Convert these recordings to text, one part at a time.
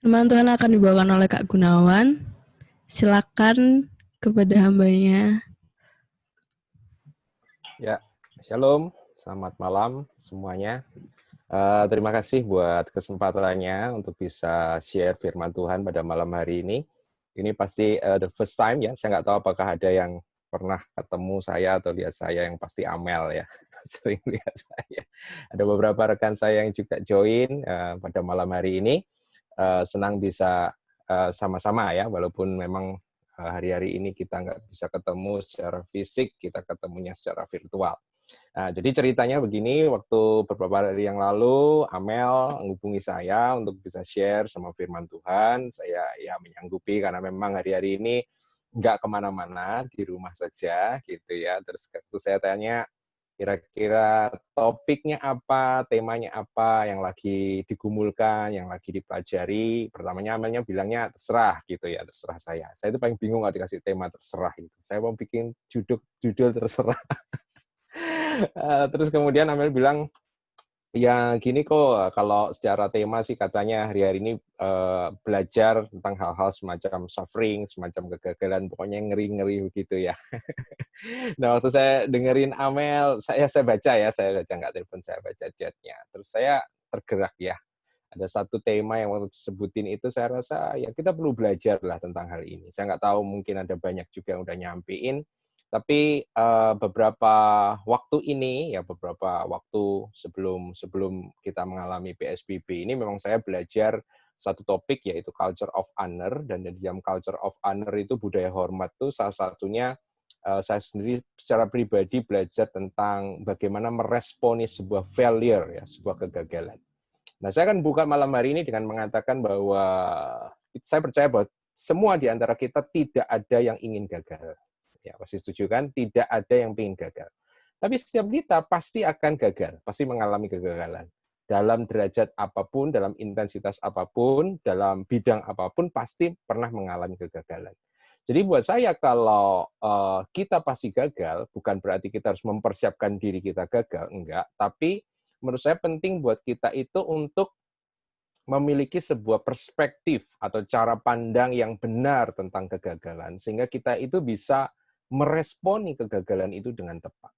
Firman Tuhan akan dibawakan oleh Kak Gunawan. Silakan kepada hambanya. Ya, Shalom, selamat malam semuanya. Terima kasih buat kesempatannya untuk bisa share firman Tuhan pada malam hari ini. Ini pasti the first time ya, saya nggak tahu apakah ada yang pernah ketemu saya atau lihat saya, yang pasti Amel ya, sering lihat saya. Ada beberapa rekan saya yang juga join pada malam hari ini. Senang bisa sama-sama ya, walaupun memang hari-hari ini kita nggak bisa ketemu secara fisik, kita ketemunya secara virtual. Nah, jadi ceritanya begini, waktu beberapa hari yang lalu, Amel menghubungi saya untuk bisa share sama firman Tuhan. Saya ya menyanggupi karena memang hari-hari ini nggak kemana-mana, di rumah saja gitu ya. Terus waktu saya tanya, kira-kira topiknya apa, temanya apa yang lagi digumulkan, yang lagi dipelajari. Pertamanya Amelnya bilangnya terserah gitu ya, terserah saya. Saya itu paling bingung kalau dikasih tema terserah itu. Saya mau bikin judul terserah. Terus kemudian Amel bilang, ya gini kok, kalau secara tema sih katanya hari-hari ini belajar tentang hal-hal semacam suffering, semacam kegagalan, pokoknya ngeri-ngeri begitu ya. Nah, waktu saya dengerin Amel, saya baca ya, saya baca nggak telepon, saya baca chatnya. Terus saya tergerak ya. Ada satu tema yang waktu disebutin itu saya rasa ya kita perlu belajar lah tentang hal ini. Saya nggak tahu, mungkin ada banyak juga yang udah nyampein, tapi beberapa waktu ini ya, beberapa waktu sebelum kita mengalami PSBB ini, memang saya belajar satu topik yaitu culture of honor, dan di dalam culture of honor itu budaya hormat itu salah satunya. Saya sendiri secara pribadi belajar tentang bagaimana meresponi sebuah failure ya, sebuah kegagalan. Nah, saya akan buka malam hari ini dengan mengatakan bahwa saya percaya bahwa semua di antara kita tidak ada yang ingin gagal. Ya, pasti setuju kan? Tidak ada yang ingin gagal. Tapi setiap kita pasti akan gagal, pasti mengalami kegagalan. Dalam derajat apapun, dalam intensitas apapun, dalam bidang apapun, pasti pernah mengalami kegagalan. Jadi buat saya, kalau kita pasti gagal, bukan berarti kita harus mempersiapkan diri kita gagal, enggak. Tapi menurut saya penting buat kita itu untuk memiliki sebuah perspektif atau cara pandang yang benar tentang kegagalan, sehingga kita itu bisa meresponi kegagalan itu dengan tepat.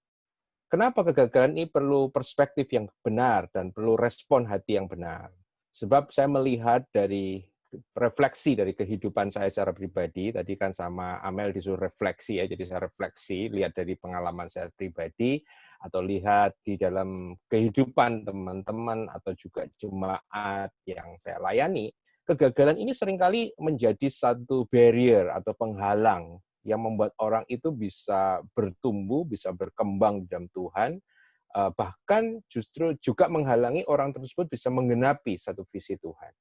Kenapa kegagalan ini perlu perspektif yang benar dan perlu respon hati yang benar? Sebab saya melihat dari refleksi dari kehidupan saya secara pribadi, tadi kan sama Amel disuruh refleksi ya, jadi saya refleksi, lihat dari pengalaman saya pribadi, atau lihat di dalam kehidupan teman-teman atau juga jemaat yang saya layani, kegagalan ini seringkali menjadi satu barrier atau penghalang yang membuat orang itu bisa bertumbuh, bisa berkembang di dalam Tuhan, bahkan justru juga menghalangi orang tersebut bisa menggenapi satu visi Tuhan.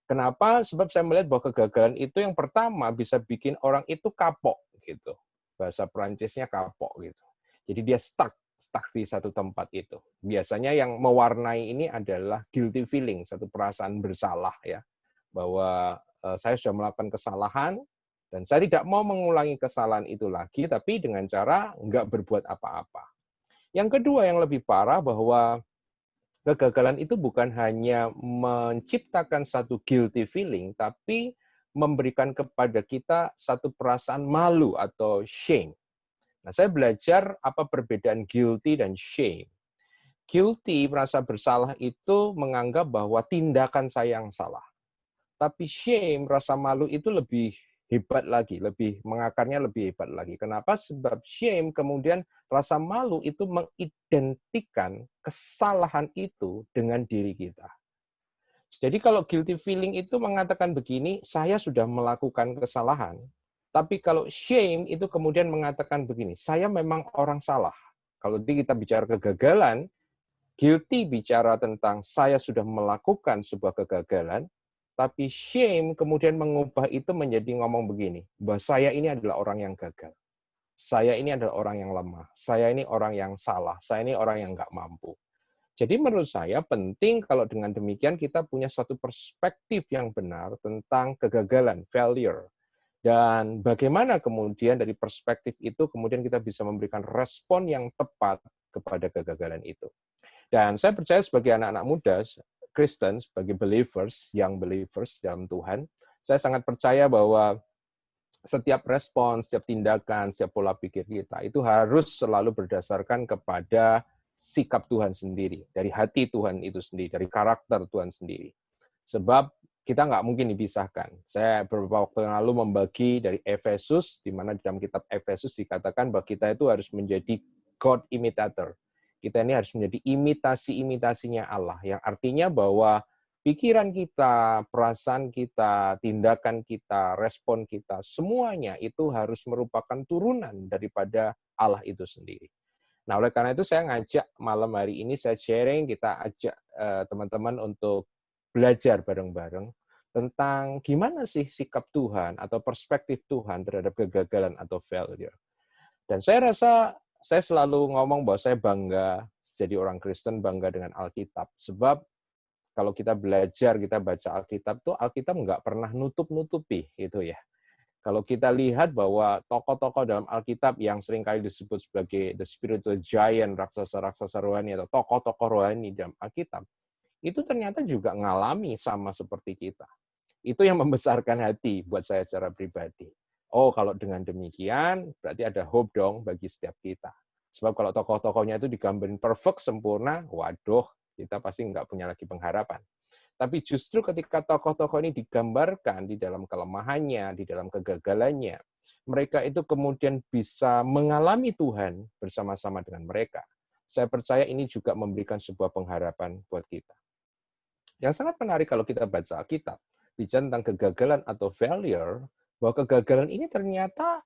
Kenapa? Sebab saya melihat bahwa kegagalan itu yang pertama bisa bikin orang itu kapok gitu. Bahasa Perancisnya kapok gitu. Jadi dia stuck di satu tempat itu. Biasanya yang mewarnai ini adalah guilty feeling, satu perasaan bersalah ya, bahwa saya sudah melakukan kesalahan dan saya tidak mau mengulangi kesalahan itu lagi, tapi dengan cara nggak berbuat apa-apa. Yang kedua yang lebih parah, bahwa kegagalan itu bukan hanya menciptakan satu guilty feeling, tapi memberikan kepada kita satu perasaan malu atau shame. Nah, saya belajar apa perbedaan guilty dan shame. Guilty, merasa bersalah, itu menganggap bahwa tindakan saya yang salah. Tapi shame, rasa malu, itu lebih hebat lagi, lebih mengakarnya lebih hebat lagi. Kenapa? Sebab shame, kemudian rasa malu itu mengidentikan kesalahan itu dengan diri kita. Jadi kalau guilty feeling itu mengatakan begini, saya sudah melakukan kesalahan. Tapi kalau shame itu kemudian mengatakan begini, saya memang orang salah. Kalau kita bicara kegagalan, guilty bicara tentang saya sudah melakukan sebuah kegagalan, tapi shame kemudian mengubah itu menjadi ngomong begini, bahwa saya ini adalah orang yang gagal. Saya ini adalah orang yang lemah. Saya ini orang yang salah. Saya ini orang yang nggak mampu. Jadi menurut saya penting kalau dengan demikian kita punya satu perspektif yang benar tentang kegagalan, failure. Dan bagaimana kemudian dari perspektif itu kemudian kita bisa memberikan respon yang tepat kepada kegagalan itu. Dan saya percaya sebagai anak-anak muda, Kristen, sebagai believers, young believers dalam Tuhan, saya sangat percaya bahwa setiap respon, setiap tindakan, setiap pola pikir kita itu harus selalu berdasarkan kepada sikap Tuhan sendiri, dari hati Tuhan itu sendiri, dari karakter Tuhan sendiri. Sebab kita nggak mungkin dipisahkan. Saya beberapa waktu yang lalu membagi dari Efesus, di mana dalam kitab Efesus dikatakan bahwa kita itu harus menjadi God imitator. Kita ini harus menjadi imitasi-imitasinya Allah, yang artinya bahwa pikiran kita, perasaan kita, tindakan kita, respon kita, semuanya itu harus merupakan turunan daripada Allah itu sendiri. Nah, oleh karena itu saya ngajak malam hari ini, saya sharing, kita ajak teman-teman untuk belajar bareng-bareng tentang gimana sih sikap Tuhan atau perspektif Tuhan terhadap kegagalan atau failure. Dan saya rasa saya selalu ngomong bahwa saya bangga jadi orang Kristen, bangga dengan Alkitab. Sebab kalau kita belajar, kita baca Alkitab, tuh Alkitab nggak pernah nutup-nutupi, gitu ya. Kalau kita lihat bahwa tokoh-tokoh dalam Alkitab yang seringkali disebut sebagai the spiritual giant, raksasa-raksasa rohani, atau tokoh-tokoh rohani dalam Alkitab, itu ternyata juga ngalami sama seperti kita. Itu yang membesarkan hati buat saya secara pribadi. Oh, kalau dengan demikian, berarti ada hope dong bagi setiap kita. Sebab kalau tokoh-tokohnya itu digambarin perfect, sempurna, waduh, kita pasti nggak punya lagi pengharapan. Tapi justru ketika tokoh-tokoh ini digambarkan di dalam kelemahannya, di dalam kegagalannya, mereka itu kemudian bisa mengalami Tuhan bersama-sama dengan mereka. Saya percaya ini juga memberikan sebuah pengharapan buat kita. Yang sangat menarik kalau kita baca Alkitab, bicara tentang kegagalan atau failure, bahwa kegagalan ini ternyata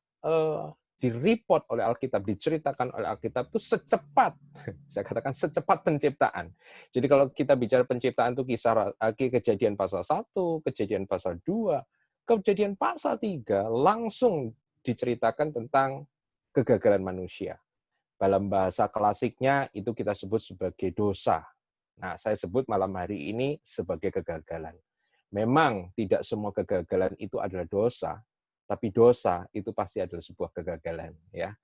direport oleh Alkitab, diceritakan oleh Alkitab itu secepat, saya katakan secepat penciptaan. Jadi kalau kita bicara penciptaan itu kisah Kejadian pasal 1, Kejadian pasal 2, Kejadian pasal 3, langsung diceritakan tentang kegagalan manusia. Dalam bahasa klasiknya itu kita sebut sebagai dosa. Nah, saya sebut malam hari ini sebagai kegagalan. Memang tidak semua kegagalan itu adalah dosa, tapi dosa itu pasti adalah sebuah kegagalan. Ya,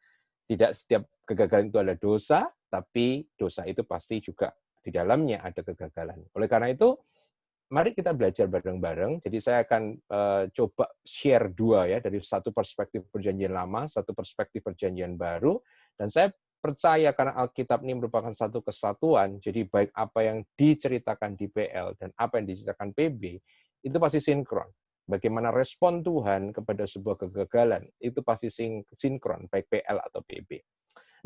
tidak setiap kegagalan itu adalah dosa, tapi dosa itu pasti juga di dalamnya ada kegagalan. Oleh karena itu, mari kita belajar bareng-bareng. Jadi saya akan coba share dua ya, dari satu perspektif perjanjian lama, satu perspektif perjanjian baru, dan saya percaya karena Alkitab ini merupakan satu kesatuan, jadi baik apa yang diceritakan di PL dan apa yang diceritakan PB, itu pasti sinkron. Bagaimana respon Tuhan kepada sebuah kegagalan, itu pasti sinkron, baik PL atau PB.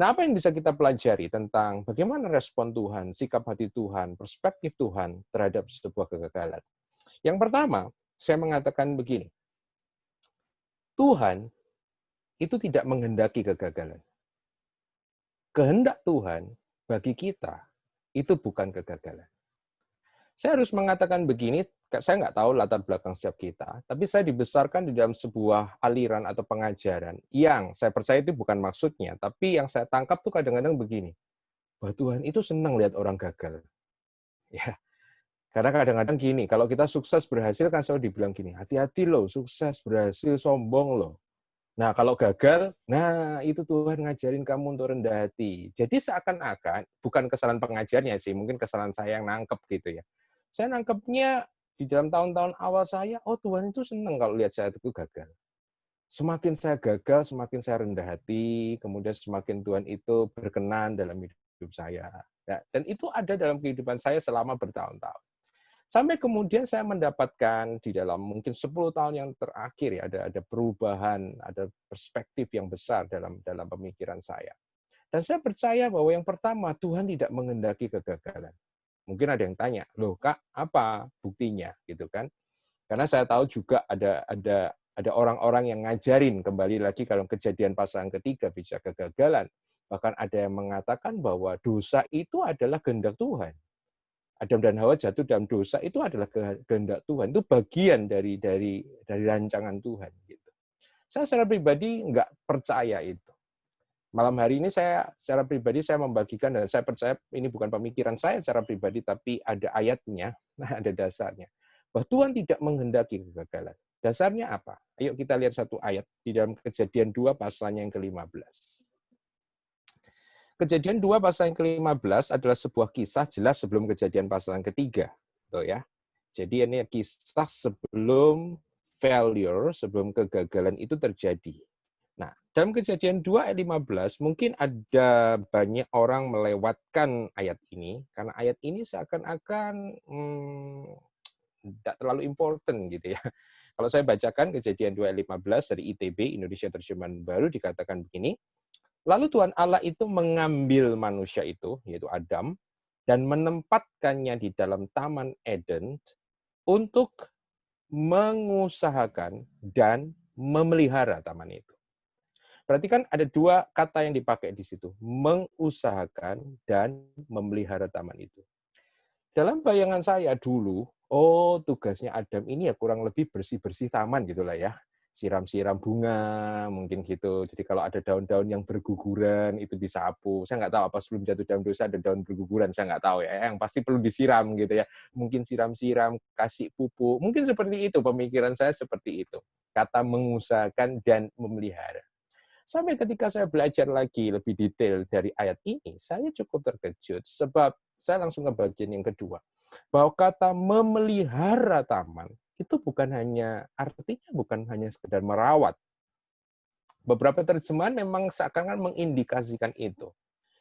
Nah, apa yang bisa kita pelajari tentang bagaimana respon Tuhan, sikap hati Tuhan, perspektif Tuhan terhadap sebuah kegagalan? Yang pertama, saya mengatakan begini, Tuhan itu tidak menghendaki kegagalan. Kehendak Tuhan bagi kita itu bukan kegagalan. Saya harus mengatakan begini, saya nggak tahu latar belakang setiap kita, tapi saya dibesarkan di dalam sebuah aliran atau pengajaran yang saya percaya itu bukan maksudnya, tapi yang saya tangkap tuh kadang-kadang begini, bahwa Tuhan itu senang lihat orang gagal. Ya, karena kadang-kadang gini, kalau kita sukses berhasil kan selalu dibilang gini, hati-hati loh, sukses berhasil sombong loh. Nah, kalau gagal, nah itu Tuhan ngajarin kamu untuk rendah hati. Jadi seakan-akan, bukan kesalahan pengajarnya sih, mungkin kesalahan saya yang nangkep gitu ya. Saya nangkepnya di dalam tahun-tahun awal saya, oh Tuhan itu senang kalau lihat saya itu gagal. Semakin saya gagal, semakin saya rendah hati, kemudian semakin Tuhan itu berkenan dalam hidup saya. Ya, dan itu ada dalam kehidupan saya selama bertahun-tahun. Sampai kemudian saya mendapatkan di dalam mungkin 10 tahun yang terakhir ya, ada perubahan, ada perspektif yang besar dalam pemikiran saya. Dan saya percaya bahwa yang pertama, Tuhan tidak menghendaki kegagalan. Mungkin ada yang tanya, loh Kak, apa buktinya? Gitu kan? Karena saya tahu juga ada orang-orang yang ngajarin, kembali lagi kalau Kejadian pasal yang ketiga bisa kegagalan. Bahkan ada yang mengatakan bahwa dosa itu adalah kehendak Tuhan. Adam dan Hawa jatuh dalam dosa itu adalah kehendak Tuhan, itu bagian dari rancangan Tuhan. Gitu. Saya secara pribadi nggak percaya itu. Malam hari ini saya secara pribadi saya membagikan dan saya percaya ini bukan pemikiran saya secara pribadi, tapi ada ayatnya, ada dasarnya. Bahwa Tuhan tidak menghendaki kegagalan. Dasarnya apa? Ayo kita lihat satu ayat di dalam Kejadian 2 pasalnya yang ke-15. Kejadian 2 pasal yang ke-15 adalah sebuah kisah jelas sebelum Kejadian pasal yang ketiga. Tuh ya. Jadi ini kisah sebelum failure, sebelum kegagalan itu terjadi. Nah, dalam Kejadian 2 ayat 15, mungkin ada banyak orang melewatkan ayat ini, karena ayat ini seakan-akan tidak terlalu important gitu ya. Kalau saya bacakan Kejadian 2 ayat 15 dari ITB, Indonesia Terjemahan Baru, dikatakan begini, lalu Tuhan Allah itu mengambil manusia itu, yaitu Adam, dan menempatkannya di dalam Taman Eden untuk mengusahakan dan memelihara taman itu. Berarti kan ada dua kata yang dipakai di situ, mengusahakan dan memelihara taman itu. Dalam bayangan saya dulu, tugasnya Adam ini ya kurang lebih bersih-bersih taman gitulah ya. Siram-siram bunga, mungkin gitu. Jadi kalau ada daun-daun yang berguguran, itu disapu. Saya nggak tahu apa sebelum jatuh dalam dosa ada daun berguguran, saya nggak tahu ya. Yang pasti perlu disiram gitu ya. Mungkin siram-siram, kasih pupuk. Mungkin seperti itu, pemikiran saya seperti itu. Kata mengusahakan dan memelihara. Sampai ketika saya belajar lagi lebih detail dari ayat ini, saya cukup terkejut sebab saya langsung ke bagian yang kedua. Bahwa kata memelihara taman itu artinya bukan hanya sekedar merawat. Beberapa terjemahan memang seakan-akan mengindikasikan itu.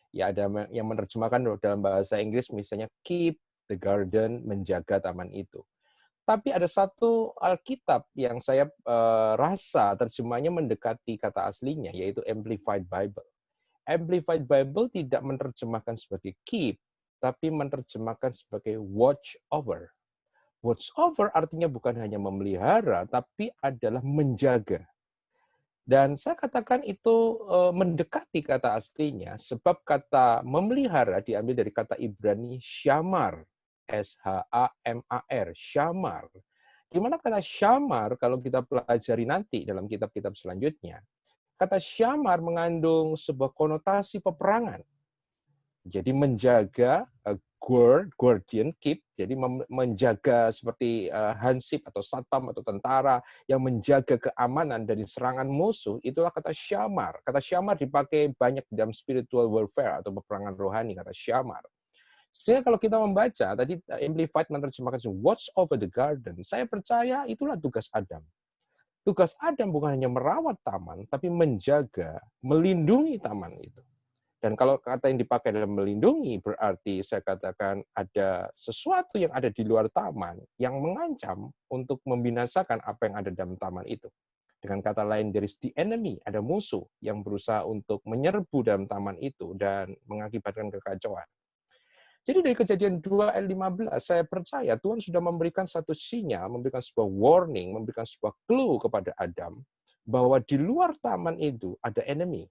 Ya ada yang menerjemahkan dalam bahasa Inggris misalnya keep the garden, menjaga taman itu. Tapi ada satu Alkitab yang saya rasa terjemahnya mendekati kata aslinya, yaitu Amplified Bible. Amplified Bible tidak menerjemahkan sebagai keep, tapi menerjemahkan sebagai watch over. Watch over artinya bukan hanya memelihara, tapi adalah menjaga. Dan saya katakan itu mendekati kata aslinya, sebab kata memelihara diambil dari kata Ibrani shamar, S-H-A-M-A-R, shamar. Di mana kata shamar, kalau kita pelajari nanti dalam kitab-kitab selanjutnya, kata shamar mengandung sebuah konotasi peperangan. Jadi menjaga, guardian, keep, jadi menjaga seperti hansip atau satpam atau tentara yang menjaga keamanan dari serangan musuh, itulah kata syamar. Kata syamar dipakai banyak dalam spiritual warfare atau peperangan rohani, kata syamar. Sehingga kalau kita membaca, tadi Amplified menerjemahkan watch over the garden, saya percaya itulah tugas Adam. Tugas Adam bukan hanya merawat taman, tapi menjaga, melindungi taman itu. Dan kalau kata yang dipakai dalam melindungi, berarti saya katakan ada sesuatu yang ada di luar taman yang mengancam untuk membinasakan apa yang ada dalam taman itu. Dengan kata lain, there is the enemy, ada musuh yang berusaha untuk menyerbu dalam taman itu dan mengakibatkan kekacauan. Jadi dari Kejadian 2 ayat 15, saya percaya Tuhan sudah memberikan satu sinyal, memberikan sebuah warning, memberikan sebuah clue kepada Adam, bahwa di luar taman itu ada enemy.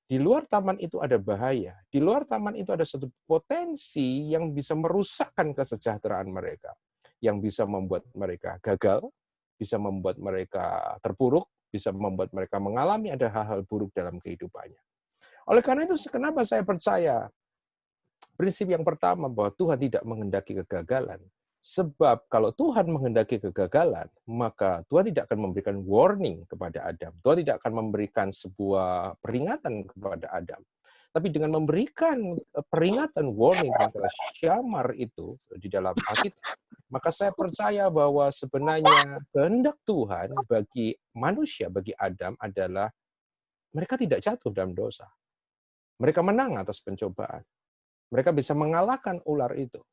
Di luar taman itu ada bahaya. Di luar taman itu ada satu potensi yang bisa merusakkan kesejahteraan mereka. Yang bisa membuat mereka gagal, bisa membuat mereka terpuruk, bisa membuat mereka mengalami ada hal-hal buruk dalam kehidupannya. Oleh karena itu, kenapa saya percaya prinsip yang pertama bahwa Tuhan tidak menghendaki kegagalan. Sebab kalau Tuhan menghendaki kegagalan, maka Tuhan tidak akan memberikan warning kepada Adam. Tuhan tidak akan memberikan sebuah peringatan kepada Adam. Tapi dengan memberikan peringatan, warning, dengan kata syamar itu di dalam Alkitab, maka saya percaya bahwa sebenarnya kehendak Tuhan bagi manusia, bagi Adam adalah mereka tidak jatuh dalam dosa. Mereka menang atas pencobaan. Mereka bisa mengalahkan ular itu.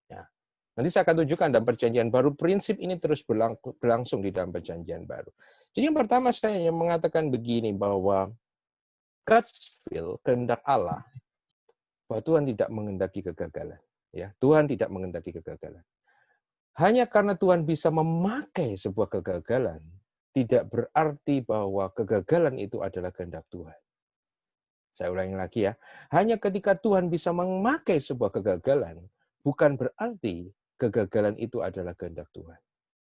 Ya. Nanti saya akan tunjukkan dalam perjanjian baru, prinsip ini terus berlangsung di dalam perjanjian baru. Jadi yang pertama saya yang mengatakan begini, bahwa God's will, kehendak Allah, bahwa Tuhan tidak menghendaki kegagalan. Ya, Tuhan tidak menghendaki kegagalan. Hanya karena Tuhan bisa memakai sebuah kegagalan, tidak berarti bahwa kegagalan itu adalah kehendak Tuhan. Saya ulangi lagi ya. Hanya ketika Tuhan bisa memakai sebuah kegagalan, bukan berarti kegagalan itu adalah kehendak Tuhan.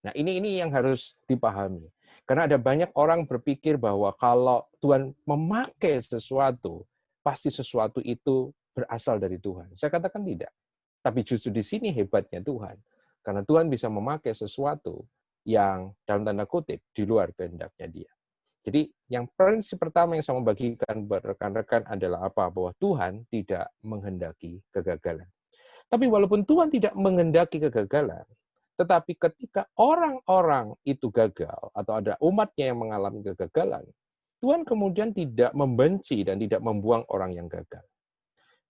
Nah, ini yang harus dipahami. Karena ada banyak orang berpikir bahwa kalau Tuhan memakai sesuatu, pasti sesuatu itu berasal dari Tuhan. Saya katakan tidak. Tapi justru di sini hebatnya Tuhan. Karena Tuhan bisa memakai sesuatu yang dalam tanda kutip di luar kehendaknya Dia. Jadi yang prinsip pertama yang saya mau bagikan buat rekan-rekan adalah apa? Bahwa Tuhan tidak menghendaki kegagalan. Tapi walaupun Tuhan tidak menghendaki kegagalan, tetapi ketika orang-orang itu gagal, atau ada umatnya yang mengalami kegagalan, Tuhan kemudian tidak membenci dan tidak membuang orang yang gagal.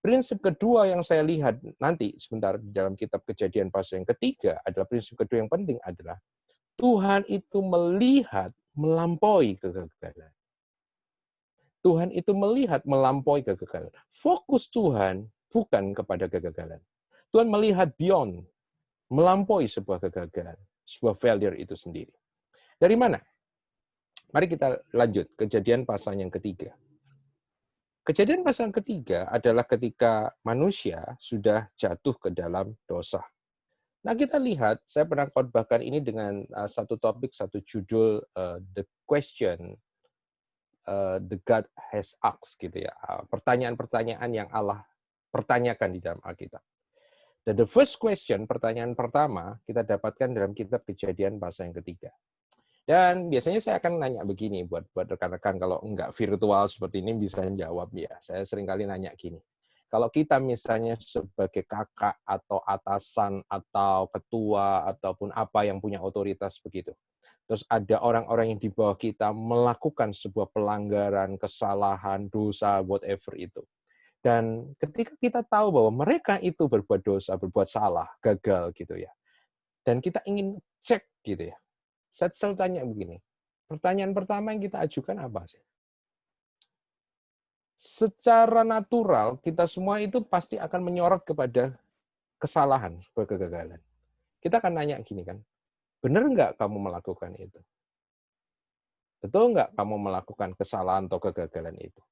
Prinsip kedua yang saya lihat nanti sebentar di dalam kitab Kejadian pasal yang ketiga adalah prinsip kedua yang penting adalah Tuhan itu melihat melampaui kegagalan. Tuhan itu melihat melampaui kegagalan. Fokus Tuhan bukan kepada kegagalan. Tuhan melihat beyond, melampaui sebuah kegagalan, sebuah failure itu sendiri. Dari mana? Mari kita lanjut, Kejadian pasal yang ketiga. Kejadian pasal yang ketiga adalah ketika manusia sudah jatuh ke dalam dosa. Nah, kita lihat, saya pernah khotbahkan ini dengan satu topik, satu judul, The Question the God has asked, gitu ya. Pertanyaan-pertanyaan yang Allah pertanyakan di dalam Alkitab. Dan the first question, pertanyaan pertama, kita dapatkan dalam kitab Kejadian pasal yang ketiga. Dan biasanya saya akan nanya begini buat rekan-rekan, kalau enggak virtual seperti ini bisa jawab ya. Saya seringkali nanya gini. Kalau kita misalnya sebagai kakak atau atasan atau ketua ataupun apa yang punya otoritas begitu. Terus ada orang-orang yang di bawah kita melakukan sebuah pelanggaran, kesalahan, dosa, whatever itu. Dan ketika kita tahu bahwa mereka itu berbuat dosa, berbuat salah, gagal gitu ya. Dan kita ingin cek gitu ya. Saya selalu tanya begini, pertanyaan pertama yang kita ajukan apa sih? Secara natural, kita semua itu pasti akan menyorot kepada kesalahan, kegagalan. Kita akan nanya gini kan, benar nggak kamu melakukan itu? Betul nggak kamu melakukan kesalahan atau kegagalan itu?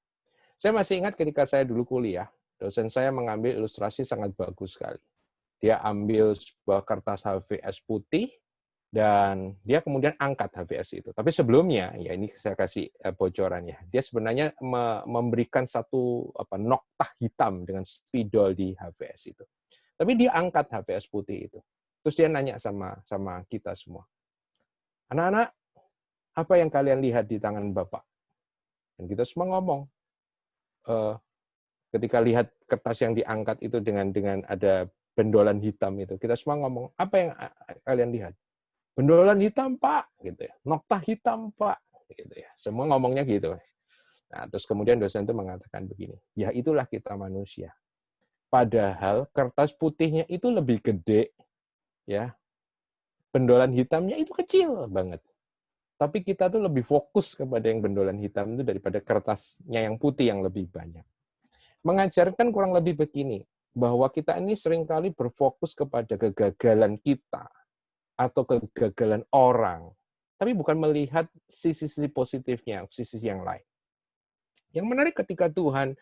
Saya masih ingat ketika saya dulu kuliah, dosen saya mengambil ilustrasi sangat bagus sekali. Dia ambil sebuah kertas HVS putih, dan dia kemudian angkat HVS itu. Tapi sebelumnya, ya ini saya kasih bocorannya, dia sebenarnya memberikan satu noktah hitam dengan spidol di HVS itu. Tapi dia angkat HVS putih itu. Terus dia nanya sama kita semua, anak-anak, apa yang kalian lihat di tangan Bapak? Dan kita semua ngomong, ketika lihat kertas yang diangkat itu dengan ada bendolan hitam itu, kita semua ngomong, apa yang kalian lihat? Bendolan hitam, Pak, gitu ya. Noktah hitam, Pak, gitu ya. Semua ngomongnya gitu. Nah, terus kemudian dosen itu mengatakan begini, ya itulah kita manusia. Padahal kertas putihnya itu lebih gede, ya. Bendolan hitamnya itu kecil banget. Tapi kita tuh lebih fokus kepada yang bendolan hitam itu daripada kertasnya yang putih yang lebih banyak. Mengajarkan kurang lebih begini, bahwa kita ini seringkali berfokus kepada kegagalan kita, atau kegagalan orang, tapi bukan melihat sisi-sisi positifnya, sisi yang lain. Yang menarik ketika Tuhan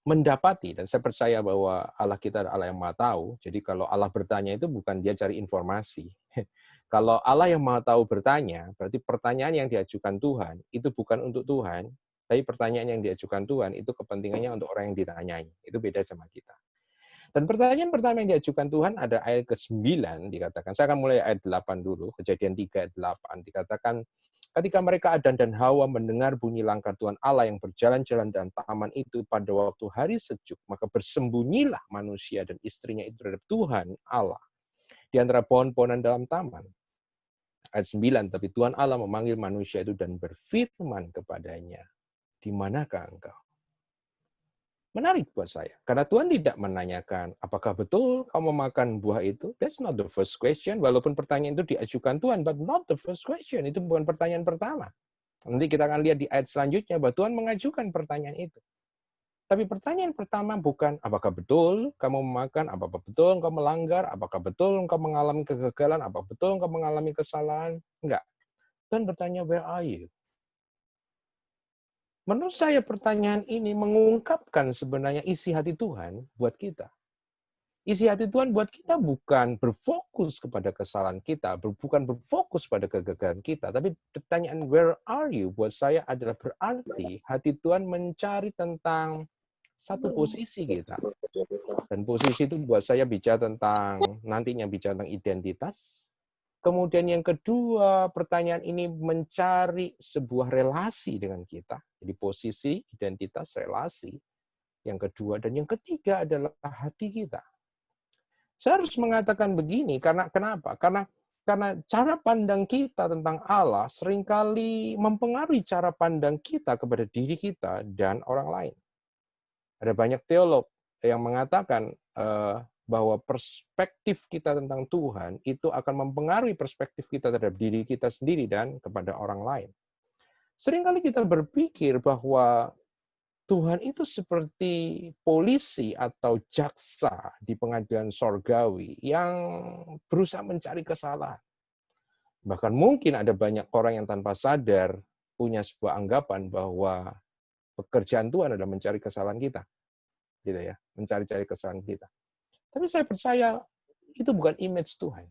mendapati, dan saya percaya bahwa Allah kita adalah Allah yang Maha Tahu, jadi kalau Allah bertanya itu bukan dia cari informasi. Kalau Allah yang Maha Tahu bertanya, berarti pertanyaan yang diajukan Tuhan itu bukan untuk Tuhan, tapi pertanyaan yang diajukan Tuhan itu kepentingannya untuk orang yang ditanyai. Itu beda sama kita. Dan pertanyaan pertama yang diajukan Tuhan ada ayat ke-9 dikatakan. Saya akan mulai ayat 8 dulu, Kejadian 3 ayat 8 dikatakan, ketika mereka Adan dan Hawa mendengar bunyi langkah Tuhan Allah yang berjalan-jalan dalam taman itu pada waktu hari sejuk, maka bersembunyilah manusia dan istrinya itu terhadap Tuhan Allah di antara pohon-pohonan dalam taman. Ayat 9, tapi Tuhan Allah memanggil manusia itu dan berfirman kepadanya, di manakah engkau? Menarik buat saya. Karena Tuhan tidak menanyakan, apakah betul kamu makan buah itu? That's not the first question. Walaupun pertanyaan itu diajukan Tuhan, but not the first question. Itu bukan pertanyaan pertama. Nanti kita akan lihat di ayat selanjutnya bahwa Tuhan mengajukan pertanyaan itu. Tapi pertanyaan pertama bukan, apakah betul kamu memakan? Apakah betul engkau melanggar? Apakah betul engkau mengalami kegagalan? Apakah betul engkau mengalami kesalahan? Enggak. Tuhan bertanya, where are you? Menurut saya pertanyaan ini mengungkapkan sebenarnya isi hati Tuhan buat kita. Isi hati Tuhan buat kita bukan berfokus kepada kesalahan kita, bukan berfokus pada kegagalan kita, tapi pertanyaan where are you buat saya adalah berarti hati Tuhan mencari tentang satu posisi kita. Dan posisi itu buat saya bicara tentang, nantinya bicara tentang identitas. Kemudian yang kedua, pertanyaan ini mencari sebuah relasi dengan kita. Jadi posisi, identitas, relasi. Yang kedua. Dan yang ketiga adalah hati kita. Saya harus mengatakan begini, karena kenapa? Karena cara pandang kita tentang Allah seringkali mempengaruhi cara pandang kita kepada diri kita dan orang lain. Ada banyak teolog yang mengatakan bahwa perspektif kita tentang Tuhan itu akan mempengaruhi perspektif kita terhadap diri kita sendiri dan kepada orang lain. Seringkali kita berpikir bahwa Tuhan itu seperti polisi atau jaksa di pengadilan sorgawi yang berusaha mencari kesalahan. Bahkan mungkin ada banyak orang yang tanpa sadar punya sebuah anggapan bahwa pekerjaan Tuhan adalah mencari kesalahan kita, gitu ya, mencari-cari kesalahan kita. Tapi saya percaya itu bukan image Tuhan.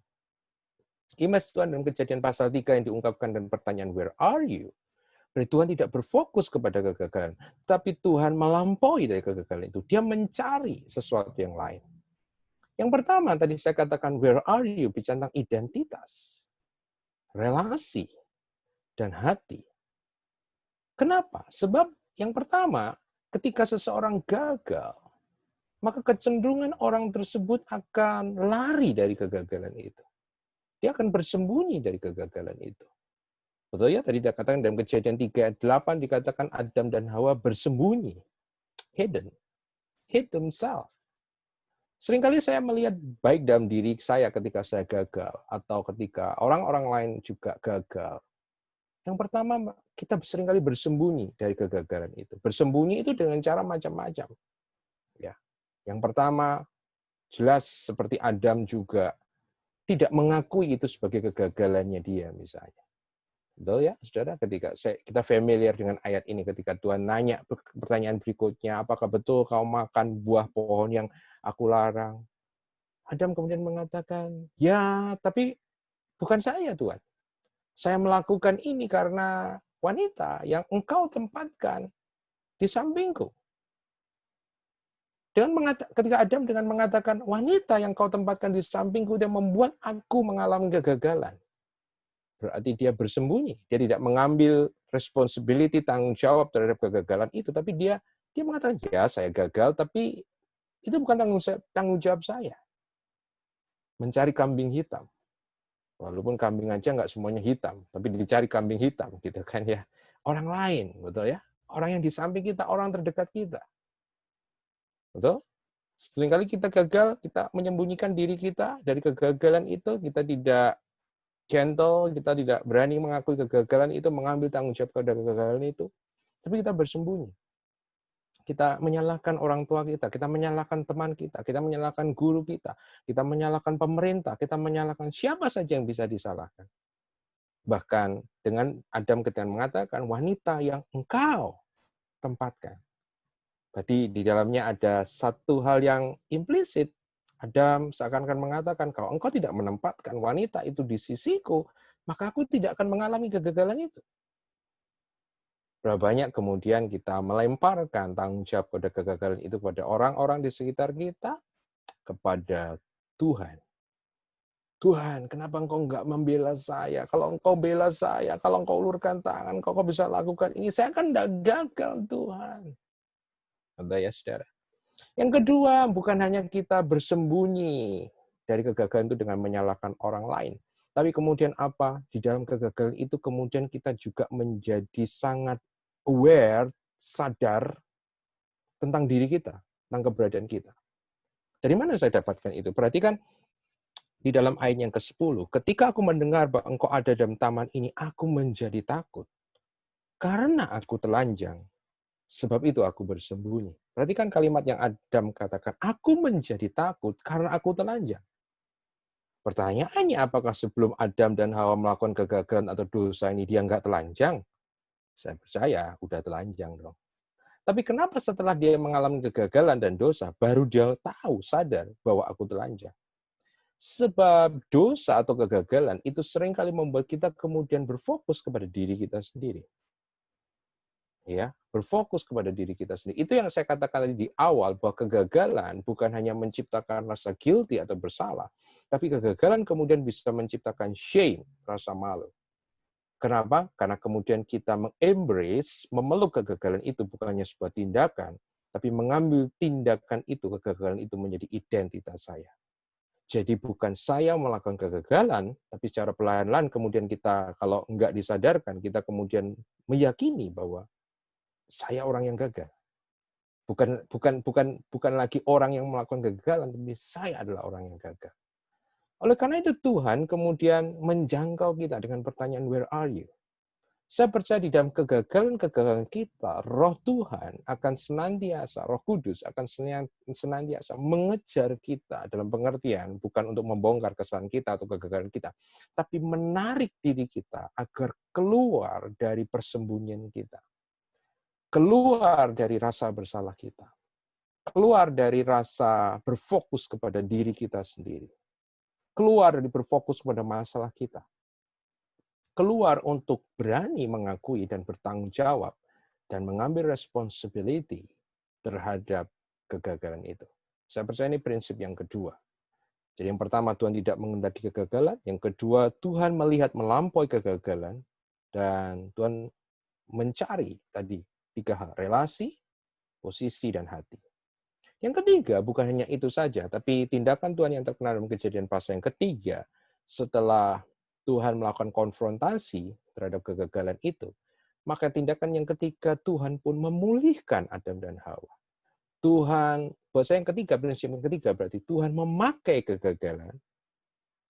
Image Tuhan dalam Kejadian pasal 3 yang diungkapkan dan pertanyaan where are you? Berarti Tuhan tidak berfokus kepada kegagalan, tapi Tuhan melampaui dari kegagalan itu. Dia mencari sesuatu yang lain. Yang pertama, tadi saya katakan, where are you? Bicara tentang identitas, relasi, dan hati. Kenapa? Sebab yang pertama, ketika seseorang gagal, maka kecenderungan orang tersebut akan lari dari kegagalan itu. Dia akan bersembunyi dari kegagalan itu. Betul ya, tadi dikatakan dalam Kejadian 3 ayat 8 dikatakan Adam dan Hawa bersembunyi. Hid themselves. Seringkali saya melihat baik dalam diri saya ketika saya gagal, atau ketika orang-orang lain juga gagal. Yang pertama, kita seringkali bersembunyi dari kegagalan itu. Bersembunyi itu dengan cara macam-macam. Ya. Yang pertama, jelas seperti Adam juga tidak mengakui itu sebagai kegagalannya dia misalnya. Betul ya, saudara? Ketika kita familiar dengan ayat ini, ketika Tuhan nanya pertanyaan berikutnya, apakah betul kau makan buah pohon yang aku larang? Adam kemudian mengatakan, ya, tapi bukan saya, Tuhan. Saya melakukan ini karena wanita yang engkau tempatkan di sampingku. Ketika Adam dengan mengatakan, wanita yang kau tempatkan di sampingku yang membuat aku mengalami kegagalan. Berarti dia bersembunyi, dia tidak mengambil responsibility, tanggung jawab terhadap kegagalan itu, tapi dia mengatakan, ya saya gagal, tapi itu bukan tanggung jawab saya. Mencari kambing hitam. Walaupun kambing aja nggak semuanya hitam, tapi dicari kambing hitam, gitu kan ya. Orang lain, betul ya? Orang yang di samping kita, orang terdekat kita. Betul? Seringkali kita gagal, kita menyembunyikan diri kita dari kegagalan itu, kita tidak gentle, kita tidak berani mengakui kegagalan itu, mengambil tanggung jawab pada kegagalan itu, tapi kita bersembunyi. Kita menyalahkan orang tua kita menyalahkan teman kita menyalahkan guru kita menyalahkan pemerintah, kita menyalahkan siapa saja yang bisa disalahkan. Bahkan dengan Adam ketika mengatakan, wanita yang engkau tempatkan. Berarti di dalamnya ada satu hal yang implisit. Adam seakan-akan mengatakan, kalau engkau tidak menempatkan wanita itu di sisiku, maka aku tidak akan mengalami kegagalan itu. Berapa banyak kemudian kita melemparkan tanggung jawab pada kegagalan itu kepada orang-orang di sekitar kita, kepada Tuhan. Tuhan, kenapa engkau enggak membela saya? Kalau engkau bela saya, kalau engkau ulurkan tangan, engkau bisa lakukan ini, saya kan enggak gagal, Tuhan. Ada ya, saudara? Yang kedua, bukan hanya kita bersembunyi dari kegagalan itu dengan menyalahkan orang lain. Tapi kemudian apa? Di dalam kegagalan itu kemudian kita juga menjadi sangat aware, sadar tentang diri kita, tentang keberadaan kita. Dari mana saya dapatkan itu? Perhatikan di dalam ayat yang ke-10. Ketika aku mendengar bahwa engkau ada dalam taman ini, aku menjadi takut. Karena aku telanjang. Sebab itu aku bersembunyi. Perhatikan kalimat yang Adam katakan, aku menjadi takut karena aku telanjang. Pertanyaannya, apakah sebelum Adam dan Hawa melakukan kegagalan atau dosa ini dia nggak telanjang? Saya percaya udah telanjang dong. Tapi kenapa setelah dia mengalami kegagalan dan dosa, baru dia tahu, sadar bahwa aku telanjang? Sebab dosa atau kegagalan itu seringkali membuat kita kemudian berfokus kepada diri kita sendiri. Ya, berfokus kepada diri kita sendiri. Itu yang saya katakan tadi di awal, bahwa kegagalan bukan hanya menciptakan rasa guilty atau bersalah, tapi kegagalan kemudian bisa menciptakan shame, rasa malu. Kenapa? Karena kemudian kita mengembrace, memeluk kegagalan itu bukan hanya sebuah tindakan, tapi mengambil tindakan itu, kegagalan itu menjadi identitas saya. Jadi bukan saya melakukan kegagalan, tapi secara pelan-pelan kemudian kita kalau enggak disadarkan, kita kemudian meyakini bahwa saya orang yang gagal. Bukan lagi orang yang melakukan kegagalan, tapi saya adalah orang yang gagal. Oleh karena itu Tuhan kemudian menjangkau kita dengan pertanyaan, where are you? Saya percaya di dalam kegagalan-kegagalan kita, Roh Tuhan akan senantiasa, Roh Kudus akan senantiasa mengejar kita dalam pengertian, bukan untuk membongkar kesalahan kita atau kegagalan kita, tapi menarik diri kita agar keluar dari persembunyian kita, keluar dari rasa bersalah kita, keluar dari rasa berfokus kepada diri kita sendiri, keluar dari berfokus pada masalah kita, keluar untuk berani mengakui dan bertanggung jawab dan mengambil responsibility terhadap kegagalan itu. Saya percaya ini prinsip yang kedua. Jadi yang pertama, Tuhan tidak mengendaki kegagalan. Yang kedua, Tuhan melihat melampaui kegagalan. Dan Tuhan mencari tadi 3 hal, relasi, posisi, dan hati. Yang ketiga, bukan hanya itu saja, tapi tindakan Tuhan yang terkenal dalam Kejadian pasal yang ketiga, setelah Tuhan melakukan konfrontasi terhadap kegagalan itu, maka tindakan yang ketiga, Tuhan pun memulihkan Adam dan Hawa. Tuhan, bahasa yang ketiga, prinsip yang ketiga berarti Tuhan memakai kegagalan.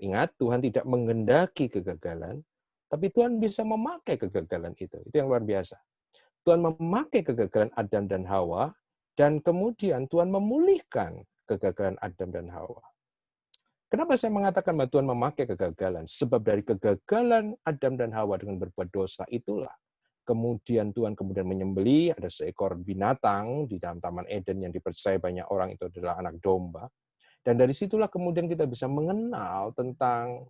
Ingat, Tuhan tidak mengendaki kegagalan, tapi Tuhan bisa memakai kegagalan itu. Itu yang luar biasa. Tuhan memakai kegagalan Adam dan Hawa, dan kemudian Tuhan memulihkan kegagalan Adam dan Hawa. Kenapa saya mengatakan bahwa Tuhan memakai kegagalan? Sebab dari kegagalan Adam dan Hawa dengan berbuat dosa itulah kemudian Tuhan kemudian menyembelih, ada seekor binatang di dalam Taman Eden yang dipercaya banyak orang itu adalah anak domba. Dan dari situlah kemudian kita bisa mengenal tentang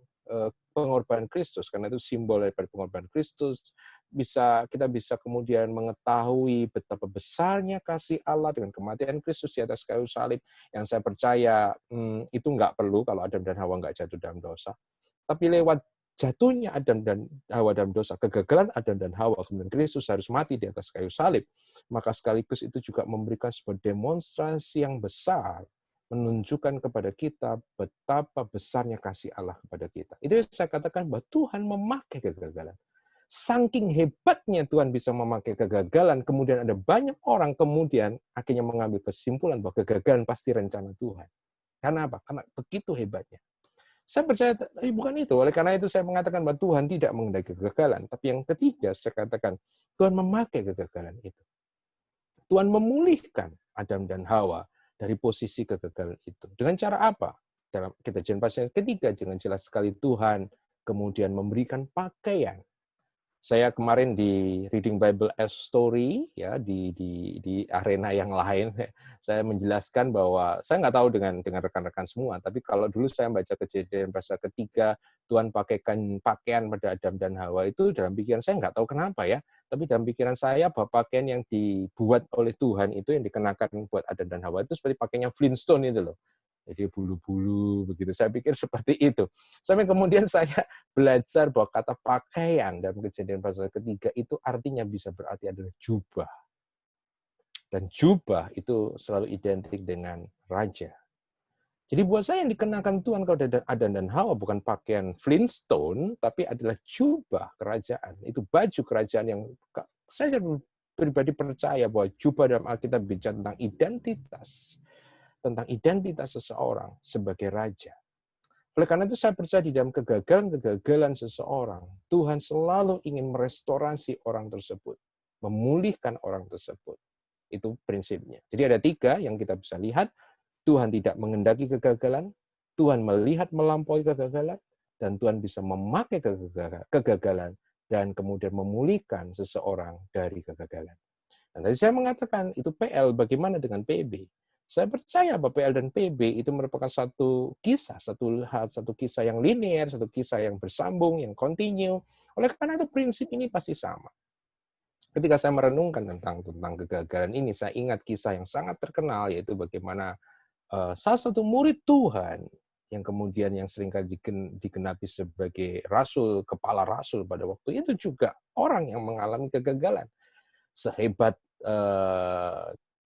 pengorbanan Kristus, karena itu simbol daripada pengorbanan Kristus. Kita bisa kemudian mengetahui betapa besarnya kasih Allah dengan kematian Kristus di atas kayu salib, yang saya percaya itu nggak perlu kalau Adam dan Hawa nggak jatuh dalam dosa. Tapi lewat jatuhnya Adam dan Hawa dalam dosa, kegagalan Adam dan Hawa, kemudian Kristus harus mati di atas kayu salib, maka sekaligus itu juga memberikan sebuah demonstrasi yang besar, menunjukkan kepada kita betapa besarnya kasih Allah kepada kita. Itu yang saya katakan bahwa Tuhan memakai kegagalan. Saking hebatnya Tuhan bisa memakai kegagalan, kemudian ada banyak orang kemudian akhirnya mengambil kesimpulan bahwa kegagalan pasti rencana Tuhan. Karena apa? Karena begitu hebatnya. Saya percaya, bukan itu. Oleh karena itu saya mengatakan bahwa Tuhan tidak mengendaki kegagalan. Tapi yang ketiga, saya katakan, Tuhan memakai kegagalan itu. Tuhan memulihkan Adam dan Hawa dari posisi kegagalan itu. Dengan cara apa? Dalam Kejadian pasal yang ketiga, dengan jelas sekali Tuhan kemudian memberikan pakaian. Saya kemarin di Reading Bible as Story, ya di arena yang lain, saya menjelaskan bahwa saya nggak tahu dengan rekan-rekan semua, tapi kalau dulu saya baca Kejadian pasal ketiga, Tuhan pakaikan pakaian pada Adam dan Hawa, itu dalam pikiran saya nggak tahu kenapa ya, tapi dalam pikiran saya bahwa pakaian yang dibuat oleh Tuhan itu yang dikenakan buat Adam dan Hawa itu seperti pakaiannya Flintstone itu loh. Jadi bulu-bulu begitu. Saya pikir seperti itu. Sampai kemudian saya belajar bahwa kata pakaian dalam Kejadian pasal ketiga itu artinya bisa berarti adalah jubah. Dan jubah itu selalu identik dengan raja. Jadi buat saya yang dikenakan Tuhan kepada Adam dan Hawa bukan pakaian Flintstone, tapi adalah jubah kerajaan. Itu baju kerajaan yang saya pribadi percaya bahwa jubah dalam Alkitab bicara tentang identitas seseorang sebagai raja. Oleh karena itu saya percaya di dalam kegagalan seseorang, Tuhan selalu ingin merestorasi orang tersebut, memulihkan orang tersebut. Itu prinsipnya. Jadi ada 3 yang kita bisa lihat. Tuhan tidak mengendaki kegagalan, Tuhan melihat melampaui kegagalan, dan Tuhan bisa memakai kegagalan dan kemudian memulihkan seseorang dari kegagalan. Dan tadi saya mengatakan itu PL, bagaimana dengan PB? Saya percaya bahwa PL dan PB itu merupakan satu kisah yang linear, satu kisah yang bersambung, yang kontinu. Oleh karena itu prinsip ini pasti sama. Ketika saya merenungkan tentang kegagalan ini, saya ingat kisah yang sangat terkenal, yaitu bagaimana salah satu murid Tuhan yang kemudian yang seringkali digenapi sebagai rasul, kepala rasul pada waktu itu juga orang yang mengalami kegagalan. Sehebat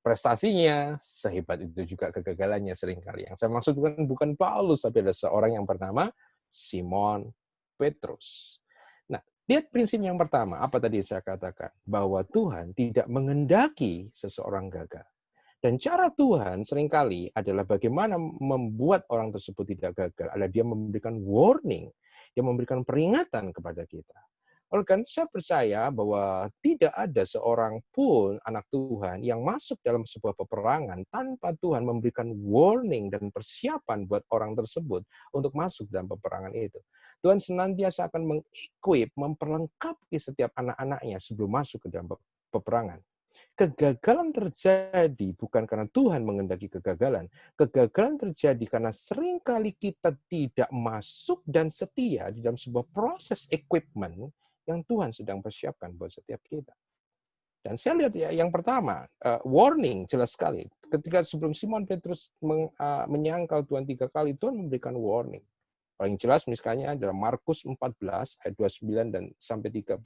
prestasinya, sehebat itu juga kegagalannya seringkali. Yang saya maksud bukan Paulus, tapi ada seorang yang bernama Simon Petrus. Nah, lihat prinsip yang pertama, apa tadi saya katakan? Bahwa Tuhan tidak mengendaki seseorang gagal. Dan cara Tuhan seringkali adalah bagaimana membuat orang tersebut tidak gagal. Adalah dia memberikan warning, dia memberikan peringatan kepada kita. Oleh karena saya percaya bahwa tidak ada seorang pun anak Tuhan yang masuk dalam sebuah peperangan tanpa Tuhan memberikan warning dan persiapan buat orang tersebut untuk masuk dalam peperangan itu. Tuhan senantiasa akan mengequip, memperlengkapi setiap anak-anaknya sebelum masuk ke dalam peperangan. Kegagalan terjadi bukan karena Tuhan mengendaki kegagalan. Kegagalan terjadi karena seringkali kita tidak masuk dan setia di dalam sebuah proses equipment yang Tuhan sedang persiapkan buat setiap kita. Dan saya lihat ya, yang pertama, warning jelas sekali. Ketika sebelum Simon Petrus menyangkal Tuhan 3 kali, Tuhan memberikan warning. Paling jelas misalnya adalah Markus 14 ayat 29 dan sampai 31.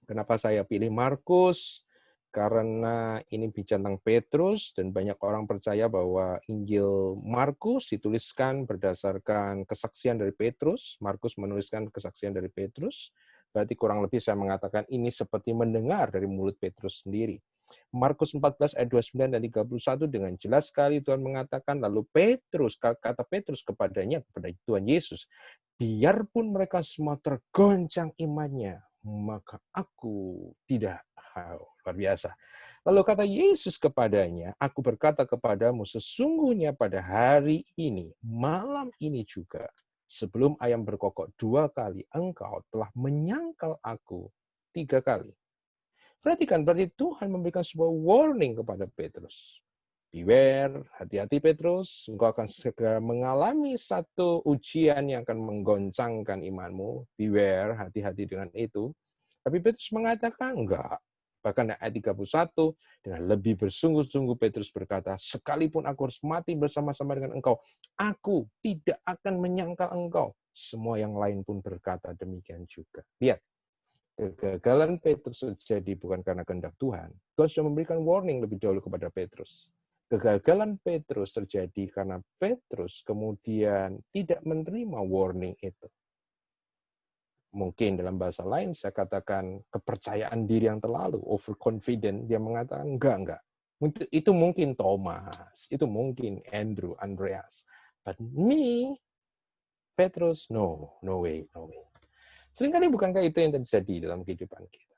Kenapa saya pilih Markus? Karena ini bicara tentang Petrus dan banyak orang percaya bahwa Injil Markus dituliskan berdasarkan kesaksian dari Petrus. Markus menuliskan kesaksian dari Petrus. Berarti kurang lebih saya mengatakan ini seperti mendengar dari mulut Petrus sendiri. Markus 14 ayat 29 dan 31 dengan jelas sekali Tuhan mengatakan, lalu Petrus, kata Petrus kepadanya, kepada Tuhan Yesus, biarpun mereka semua tergoncang imannya, maka aku tidak. Luar biasa. Lalu kata Yesus kepadanya, aku berkata kepadamu, sesungguhnya pada hari ini, malam ini juga, sebelum ayam berkokok 2 kali, engkau telah menyangkal aku 3 kali. Perhatikan, berarti Tuhan memberikan sebuah warning kepada Petrus. Beware, hati-hati Petrus, engkau akan segera mengalami satu ujian yang akan menggoncangkan imanmu. Beware, hati-hati dengan itu. Tapi Petrus mengatakan, enggak. Bahkan ayat 31, dengan lebih bersungguh-sungguh Petrus berkata, sekalipun aku harus mati bersama-sama dengan engkau, aku tidak akan menyangkal engkau. Semua yang lain pun berkata demikian juga. Lihat, kegagalan Petrus terjadi bukan karena kehendak Tuhan. Tuhan sudah memberikan warning lebih dahulu kepada Petrus. Kegagalan Petrus terjadi karena Petrus kemudian tidak menerima warning itu. Mungkin dalam bahasa lain saya katakan kepercayaan diri yang terlalu, overconfident, dia mengatakan enggak. Itu mungkin Thomas, itu mungkin Andrew, Andreas. But me, Petrus, no way. Seringkali bukankah itu yang terjadi dalam kehidupan kita?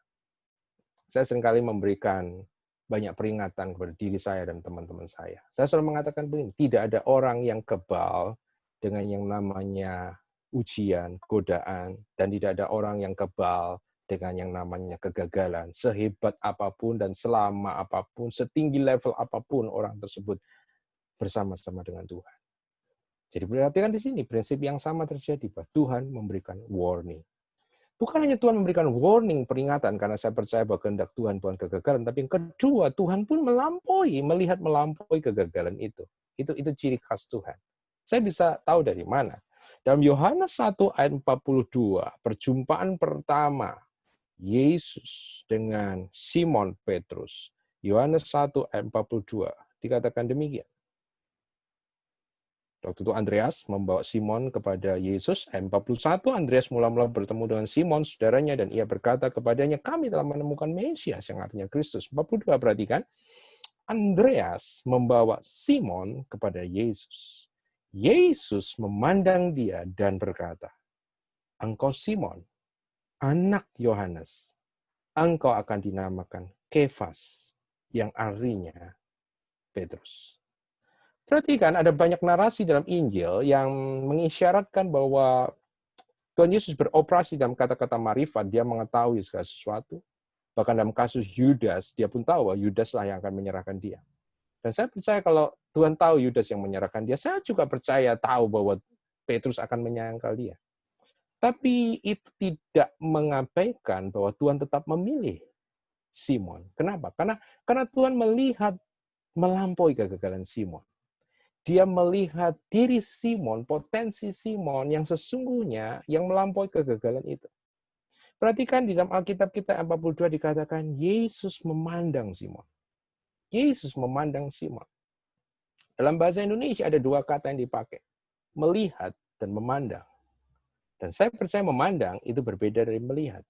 Saya seringkali memberikan banyak peringatan kepada diri saya dan teman-teman saya. Saya selalu mengatakan begini, tidak ada orang yang kebal dengan yang namanya ujian, godaan, dan tidak ada orang yang kebal dengan yang namanya kegagalan. Sehebat apapun dan selama apapun, setinggi level apapun orang tersebut bersama-sama dengan Tuhan. Jadi perhatikan di sini, prinsip yang sama terjadi, bahwa Tuhan memberikan warning. Bukan hanya Tuhan memberikan warning, peringatan, karena saya percaya bahwa kehendak Tuhan bukan kegagalan, tapi yang kedua, Tuhan pun melihat melampaui kegagalan itu. Itu ciri khas Tuhan. Saya bisa tahu dari mana. Dalam Yohanes 1 ayat 42, perjumpaan pertama Yesus dengan Simon Petrus. Yohanes 1 ayat 42, dikatakan demikian. Waktu itu Andreas membawa Simon kepada Yesus. Ayat 41, Andreas mula-mula bertemu dengan Simon, saudaranya, dan ia berkata kepadanya, kami telah menemukan Mesias, yang artinya Kristus. 42, perhatikan. Andreas membawa Simon kepada Yesus. Yesus memandang dia dan berkata, engkau Simon, anak Yohanes, engkau akan dinamakan Kefas, yang artinya Petrus. Perhatikan, ada banyak narasi dalam Injil yang mengisyaratkan bahwa Tuhan Yesus beroperasi dalam kata-kata marifat, dia mengetahui segala sesuatu. Bahkan dalam kasus Yudas, dia pun tahu bahwa Yudas lah yang akan menyerahkan dia. Dan saya percaya kalau Tuhan tahu Yudas yang menyerahkan dia, saya juga percaya tahu bahwa Petrus akan menyangkal dia. Tapi itu tidak mengabaikan bahwa Tuhan tetap memilih Simon. Kenapa? Karena Tuhan melihat melampaui kegagalan Simon. Dia melihat diri Simon, potensi Simon yang sesungguhnya yang melampaui kegagalan itu. Perhatikan di dalam Alkitab kita 42 dikatakan Yesus memandang Simon. Yesus memandang Simon. Dalam bahasa Indonesia ada dua kata yang dipakai, melihat dan memandang. Dan saya percaya memandang itu berbeda dari melihat.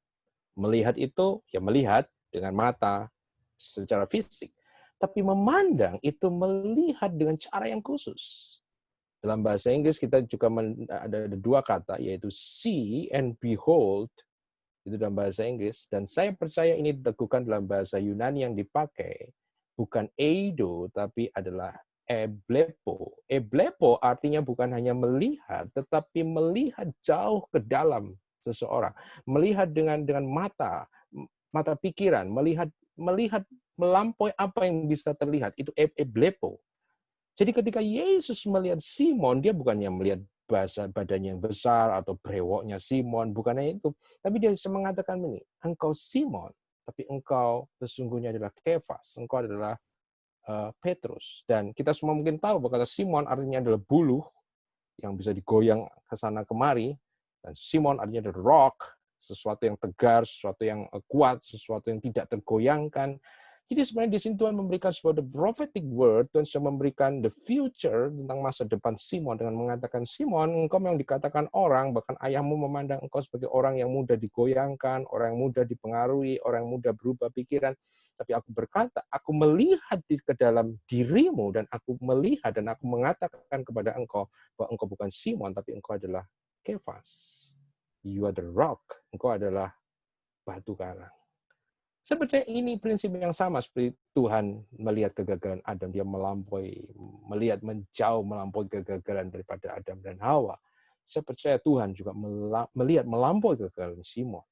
Melihat itu ya melihat dengan mata secara fisik. Tapi memandang itu melihat dengan cara yang khusus. Dalam bahasa Inggris kita juga ada dua kata, yaitu see and behold. Itu dalam bahasa Inggris. Dan saya percaya ini diteguhkan dalam bahasa Yunani yang dipakai. Bukan eido, tapi adalah eblepo. Eblepo artinya bukan hanya melihat, tetapi melihat jauh ke dalam seseorang. Melihat dengan mata pikiran, melihat melampaui apa yang bisa terlihat. Itu eblepo. Jadi ketika Yesus melihat Simon, dia bukannya melihat badannya yang besar atau brewoknya Simon, bukannya itu. Tapi dia mengatakan ini, engkau Simon, tapi engkau sesungguhnya adalah Kefas, engkau adalah Petrus. Dan kita semua mungkin tahu bahwa kata Simon artinya adalah buluh, yang bisa digoyang ke sana kemari. Dan Simon artinya adalah rock, sesuatu yang tegar, sesuatu yang kuat, sesuatu yang tidak tergoyangkan. Jadi sebenarnya di sini Tuhan memberikan sebuah prophetic word, Tuhan sudah memberikan the future tentang masa depan Simon dengan mengatakan, Simon, engkau yang dikatakan orang, bahkan ayahmu memandang engkau sebagai orang yang mudah digoyangkan, orang yang mudah dipengaruhi, orang yang mudah berubah pikiran. Tapi aku berkata, aku melihat ke dalam dirimu, dan aku melihat dan aku mengatakan kepada engkau bahwa engkau bukan Simon, tapi engkau adalah Kefas. You are the rock. Engkau adalah batu karang. Saya percaya ini prinsip yang sama seperti Tuhan melihat kegagalan Adam. Dia melihat menjauh melampaui kegagalan daripada Adam dan Hawa. Saya percaya Tuhan juga melihat melampaui kegagalan Simon.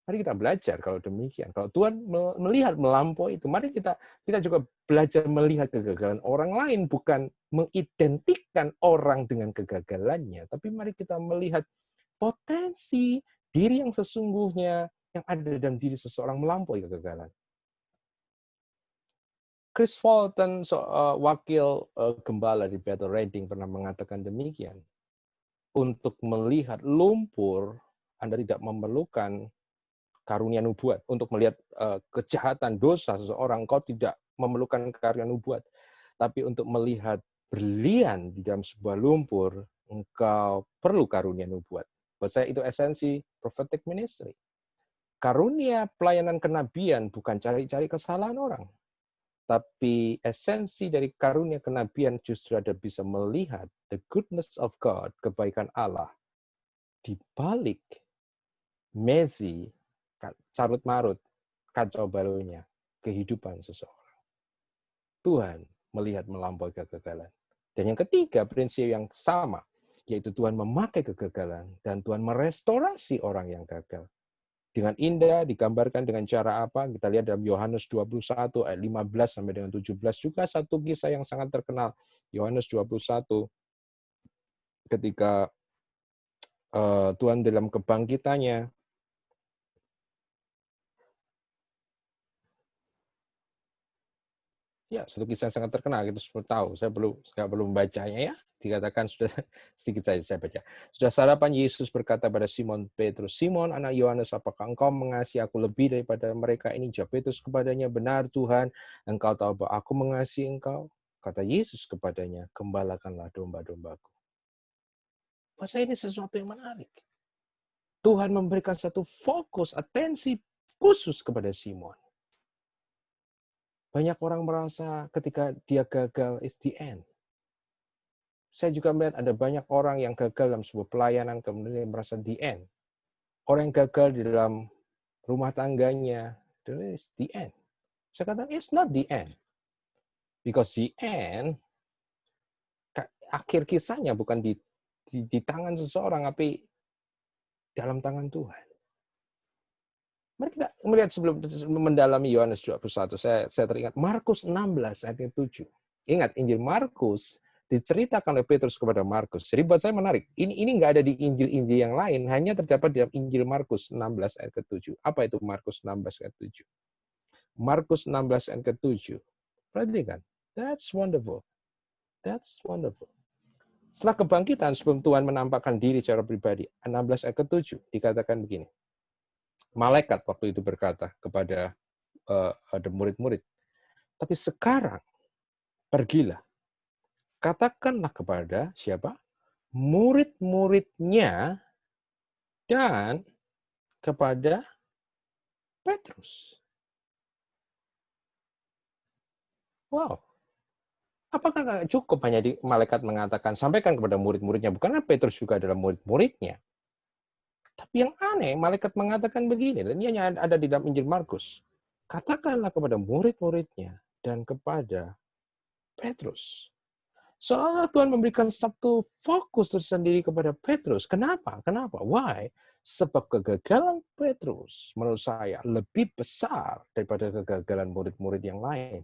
Mari kita belajar kalau demikian. Kalau Tuhan melihat melampaui itu, mari kita juga belajar melihat kegagalan orang lain, bukan mengidentikan orang dengan kegagalannya, tapi mari kita melihat potensi diri yang sesungguhnya yang ada dalam diri seseorang melampaui kegagalan. Chris Fulton, wakil gembala di Bethel Redding, pernah mengatakan demikian. Untuk melihat lumpur, Anda tidak memerlukan karunia nubuat. Untuk melihat kejahatan dosa seseorang, kau tidak memerlukan karunia nubuat. Tapi untuk melihat berlian di dalam sebuah lumpur, engkau perlu karunia nubuat. Buat saya itu esensi prophetic ministry. Karunia pelayanan kenabian bukan cari-cari kesalahan orang. Tapi esensi dari karunia kenabian justru ada bisa melihat the goodness of God, kebaikan Allah, di balik mezi, carut-marut, kacau barunya, kehidupan seseorang. Tuhan melihat melampaui kegagalan. Dan yang ketiga, prinsip yang sama, yaitu Tuhan memakai kegagalan dan Tuhan merestorasi orang yang gagal. Dengan indah digambarkan dengan cara apa? Kita lihat dalam Yohanes 21 ayat 15 sampai dengan 17 juga satu kisah yang sangat terkenal. Yohanes 21 ketika Tuhan dalam kebangkitannya ya, satu kisah yang sangat terkenal, kita semua tahu. Saya belum membacanya ya. Dikatakan sudah sedikit saja saya baca. Sudah sarapan Yesus berkata pada Simon Petrus, Simon anak Yohanes, apakah engkau mengasihi aku lebih daripada mereka ini? Jawab Petrus kepadanya, benar Tuhan, engkau tahu bahwa aku mengasihi engkau. Kata Yesus kepadanya, gembalakanlah domba-dombaku. Masa ini sesuatu yang menarik. Tuhan memberikan satu fokus, atensi khusus kepada Simon. Banyak orang merasa ketika dia gagal, it's the end. Saya juga melihat ada banyak orang yang gagal dalam sebuah pelayanan, kemudian merasa the end. Orang yang gagal di dalam rumah tangganya, it's the end. Saya katakan, it's not the end. Because the end, akhir kisahnya bukan di tangan seseorang, tapi dalam tangan Tuhan. Mari kita melihat sebelum mendalami Yohanes 21, saya teringat Markus 16 ayat 7. Ingat, Injil Markus diceritakan oleh Petrus kepada Markus. Jadi buat saya menarik. Ini nggak ada di Injil-Injil yang lain, hanya terdapat dalam Injil Markus 16 ayat 7. Apa itu Markus 16 ayat 7? Markus 16 ayat 7. Perhatikan. That's wonderful. That's wonderful. Setelah kebangkitan, sebelum Tuhan menampakkan diri secara pribadi, 16 ayat 7 dikatakan begini. Malaikat waktu itu berkata kepada ada murid-murid, Tapi sekarang, pergilah. Katakanlah kepada siapa? Murid-muridnya dan kepada Petrus. Wow. Apakah nggak cukup hanya di malaikat mengatakan, sampaikan kepada murid-muridnya? Bukankah Petrus juga adalah murid-muridnya? Tapi yang aneh, malaikat mengatakan begini, dan ini hanya ada di dalam Injil Markus. Katakanlah kepada murid-muridnya dan kepada Petrus. Seolah Tuhan memberikan satu fokus tersendiri kepada Petrus. Kenapa? Kenapa? Why? Sebab kegagalan Petrus menurut saya lebih besar daripada kegagalan murid-murid yang lain.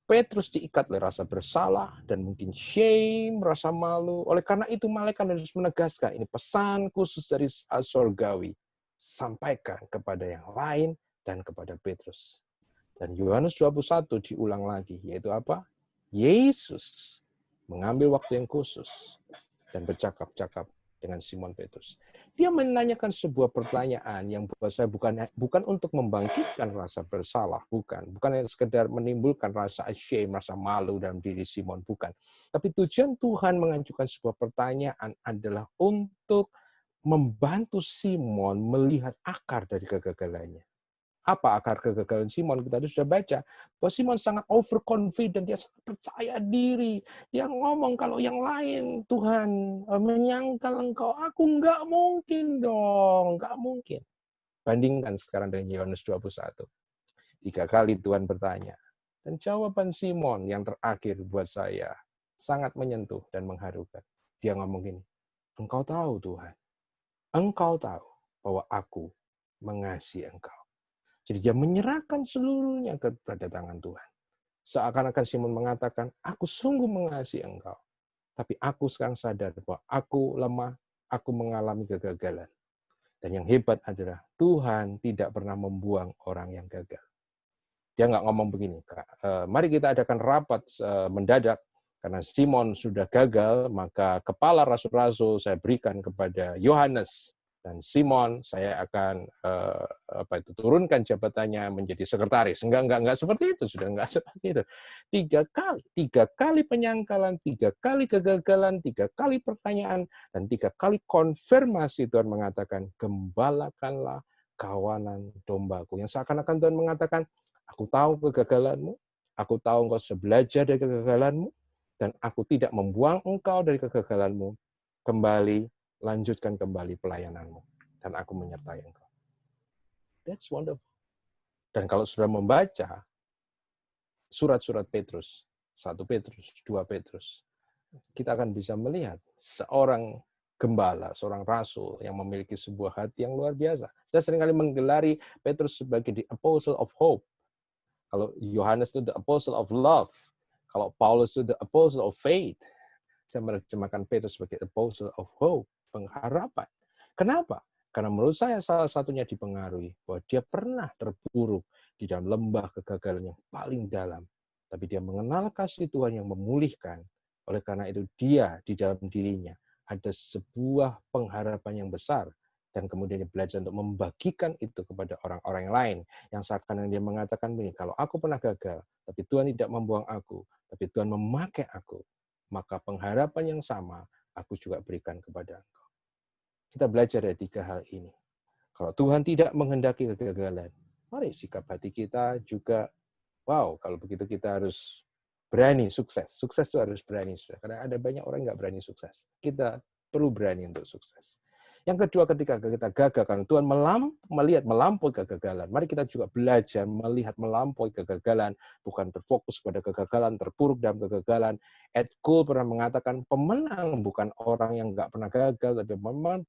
Petrus diikat oleh rasa bersalah dan mungkin shame, rasa malu. Oleh karena itu malaikat harus menegaskan, ini pesan khusus dari surgawi. Sampaikan kepada yang lain dan kepada Petrus. Dan Yohanes 21 diulang lagi, yaitu apa? Yesus mengambil waktu yang khusus dan bercakap-cakap dengan Simon Petrus. Dia menanyakan sebuah pertanyaan yang buat saya bukan untuk membangkitkan rasa bersalah, bukan yang sekedar menimbulkan rasa shame, rasa malu dalam diri Simon, bukan. Tapi tujuan Tuhan mengajukan sebuah pertanyaan adalah untuk membantu Simon melihat akar dari kegagalannya. Apa akar kegagalan Simon? Kita sudah baca bahwa Simon sangat overconfident, dia sangat percaya diri. Dia ngomong kalau yang lain Tuhan menyangkal engkau, aku nggak mungkin dong, nggak mungkin. Bandingkan sekarang dengan Yohanes 21. 3 kali Tuhan bertanya. Dan jawaban Simon yang terakhir buat saya sangat menyentuh dan mengharukan. Dia ngomong gini, engkau tahu Tuhan, engkau tahu bahwa aku mengasihi engkau. Jadi dia menyerahkan seluruhnya kepada tangan Tuhan. Seakan-akan Simon mengatakan, aku sungguh mengasihi engkau. Tapi aku sekarang sadar bahwa aku lemah, aku mengalami kegagalan. Dan yang hebat adalah Tuhan tidak pernah membuang orang yang gagal. Dia nggak ngomong begini, mari kita adakan rapat mendadak, karena Simon sudah gagal, maka kepala rasul-rasul saya berikan kepada Yohanes. Dan Simon saya akan turunkan jabatannya menjadi sekretaris. Enggak seperti itu, sudah enggak seperti itu. 3 kali penyangkalan, 3 kali kegagalan, 3 kali pertanyaan, dan 3 kali konfirmasi Tuhan mengatakan, gembalakanlah kawanan dombaku. Yang seakan-akan Tuhan mengatakan, aku tahu kegagalanmu, aku tahu engkau sudah belajar dari kegagalanmu, dan aku tidak membuang engkau dari kegagalanmu. Kembali, lanjutkan kembali pelayananmu. Dan aku menyertai engkau. That's wonderful. Dan kalau sudah membaca surat-surat Petrus, 1 Petrus, 2 Petrus, kita akan bisa melihat seorang gembala, seorang rasul yang memiliki sebuah hati yang luar biasa. Saya seringkali menggelari Petrus sebagai the apostle of hope. Kalau Yohanes itu the apostle of love. Kalau Paulus itu the apostle of faith. Saya menerjemahkan Petrus sebagai apostle of hope, pengharapan. Kenapa? Karena menurut saya salah satunya dipengaruhi bahwa dia pernah terpuruk di dalam lembah kegagalan yang paling dalam. Tapi dia mengenal kasih Tuhan yang memulihkan. Oleh karena itu dia di dalam dirinya ada sebuah pengharapan yang besar. Dan kemudian dia belajar untuk membagikan itu kepada orang-orang yang lain. Yang seakan dia mengatakan begini, kalau aku pernah gagal, tapi Tuhan tidak membuang aku, tapi Tuhan memakai aku, maka pengharapan yang sama aku juga berikan kepada engkau. Kita belajar dari 3 hal ini. Kalau Tuhan tidak menghendaki kegagalan, mari sikap hati kita juga, wow, kalau begitu kita harus berani sukses. Sukses itu harus berani. Karena ada banyak orang yang nggak berani sukses. Kita perlu berani untuk sukses. Yang kedua, ketika kita gagal, karena Tuhan melihat melampaui kegagalan, mari kita juga belajar melihat melampaui kegagalan, bukan terfokus pada kegagalan, terpuruk dalam kegagalan. Ed Cole pernah mengatakan, pemenang bukan orang yang nggak pernah gagal, tapi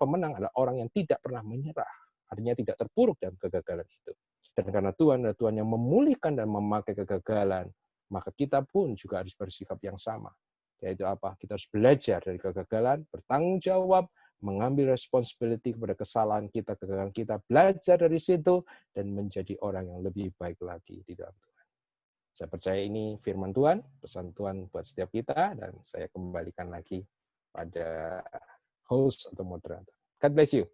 pemenang adalah orang yang tidak pernah menyerah. Artinya tidak terpuruk dalam kegagalan itu. Dan karena Tuhan adalah Tuhan yang memulihkan dan memakai kegagalan, maka kita pun juga harus bersikap yang sama. Yaitu apa? Kita harus belajar dari kegagalan, bertanggung jawab, mengambil responsibility kepada kesalahan kita, kegagalan kita, belajar dari situ, dan menjadi orang yang lebih baik lagi di dalam Tuhan. Saya percaya ini firman Tuhan, pesan Tuhan buat setiap kita, dan saya kembalikan lagi pada host atau moderator. God bless you.